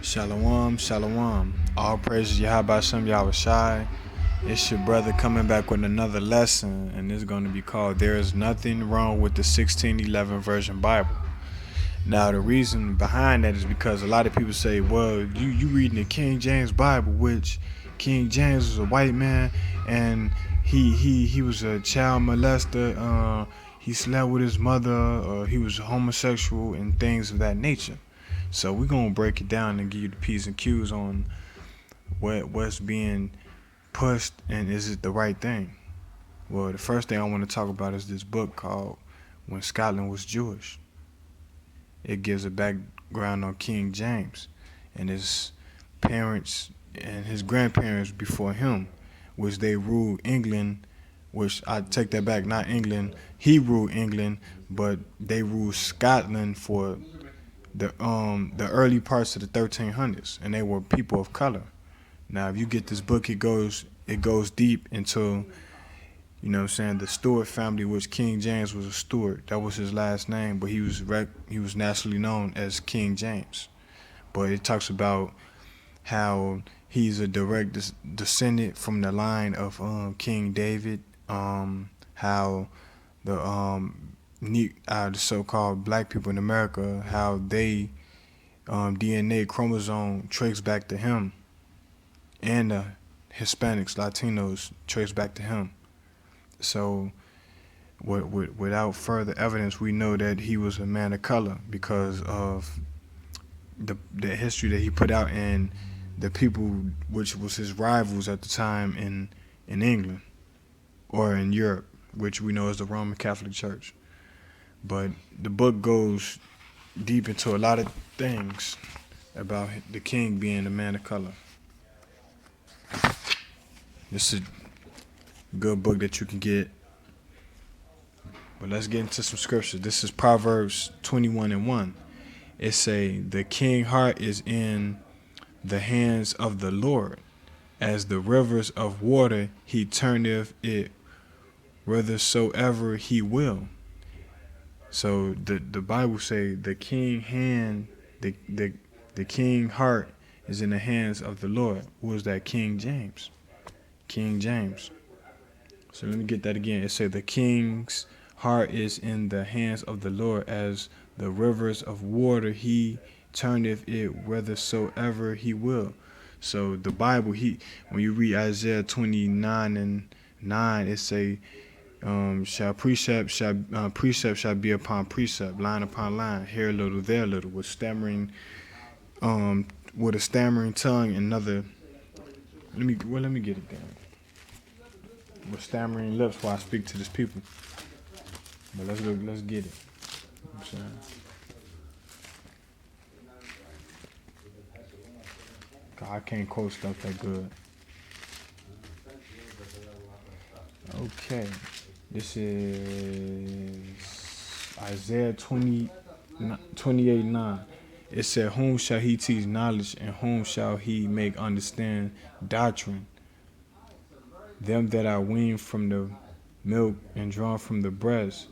Shalom, shalom. All praises Yahweh Shem Yahweh Shai. It's your brother coming back with another lesson, and it's going to be called There is Nothing Wrong with the 1611 Version Bible. Now, the reason behind that is because a lot of people say, well, you reading the King James Bible, which King James was a white man, and he was a child molester, he slept with his mother, he was homosexual, and things of that nature. So we're going to break it down and give you the P's and Q's on what's being pushed and is it the right thing. Well, the first thing I want to talk about is this book called When Scotland Was Jewish. It gives a background on King James and his parents and his grandparents before him, which they ruled England, which I take that back, not England. He ruled England, but they ruled Scotland for the early parts of the 1300s, and they were people of color. Now, if you get this book, it goes deep into, you know what I'm saying, the Stuart family, which King James was a Stuart. That was his last name, but he was nationally known as King James. But it talks about how he's a direct descendant from the line of King David, how the so-called black people in America, how they DNA chromosome traced back to him, and the Hispanics, Latinos trace back to him. So without further evidence, we know that he was a man of color because of the history that he put out and the people which was his rivals at the time in England or in Europe, which we know is the Roman Catholic Church. But the book goes deep into a lot of things about the king being a man of color. This is a good book that you can get. But let's get into some scripture. This is Proverbs 21:1. It say, the king's heart is in the hands of the Lord. As the rivers of water, he turneth it whithersoever he will. So the Bible say the king heart is in the hands of the Lord. Who is that? King James. King James. So let me get that again. It said the king's heart is in the hands of the Lord, as the rivers of water he turneth it whithersoever he will. So the Bible, when you read Isaiah 29:9, it say, precept shall be upon precept, line upon line, here a little, there a little, with a stammering tongue, another. Let me get it down. With stammering lips while I speak to this people. But let's get it. You know what I'm saying? God, I can't quote stuff that good. Okay. This is Isaiah 28:9. It said, whom shall he teach knowledge, and whom shall he make understand doctrine? Them that are weaned from the milk and drawn from the breast.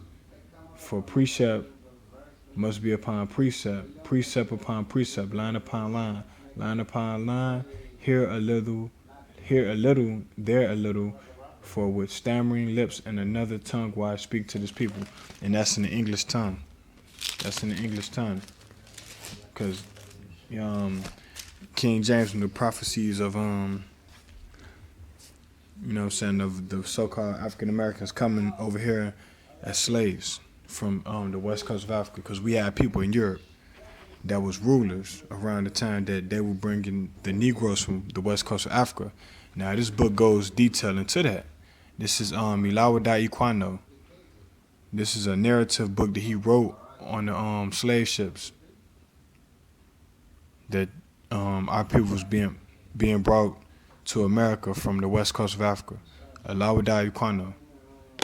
For precept must be upon precept, precept upon precept, line upon line, line upon line, here a little, there a little, for with stammering lips and another tongue will I speak to this people. And that's in the English tongue. That's in the English tongue. Because King James and the prophecies of, you know what I'm saying, of the so-called African Americans coming over here as slaves from the west coast of Africa. Because we had people in Europe that was rulers around the time that they were bringing the Negroes from the west coast of Africa. Now, this book goes detail into that. This is Ilawada Iquano. This is a narrative book that he wrote on the slave ships that our people was being brought to America from the west coast of Africa. Ilawada Iquano.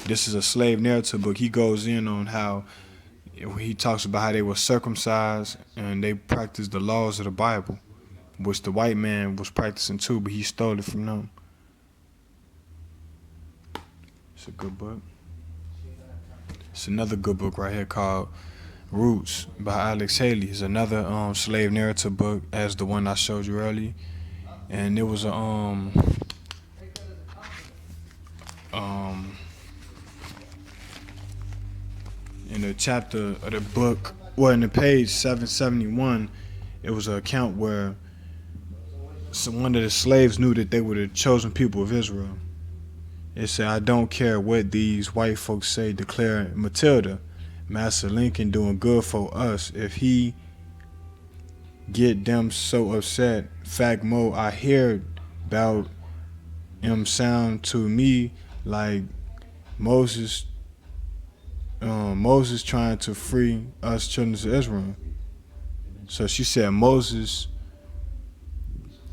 This is a slave narrative book. He goes in on how he talks about how they were circumcised and they practiced the laws of the Bible, which the white man was practicing too, but he stole it from them. It's a good book. It's another good book right here called Roots by Alex Haley is another slave narrative book as the one I showed you earlier. And it was a in the chapter of the book, well, in the page 771, it was an account where one of the slaves knew that they were the chosen people of Israel. It said, "I don't care what these white folks say, declare Matilda. Master Lincoln doing good for us. If he get them so upset, fact mo, I hear about him sound to me like Moses trying to free us children of Israel." So she said Moses,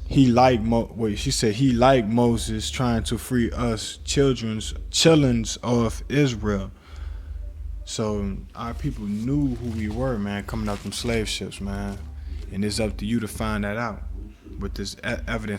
he liked Moses trying to free us children's of Israel. So our people knew who we were, man, coming out from slave ships, man. And it's up to you to find that out with this evidence.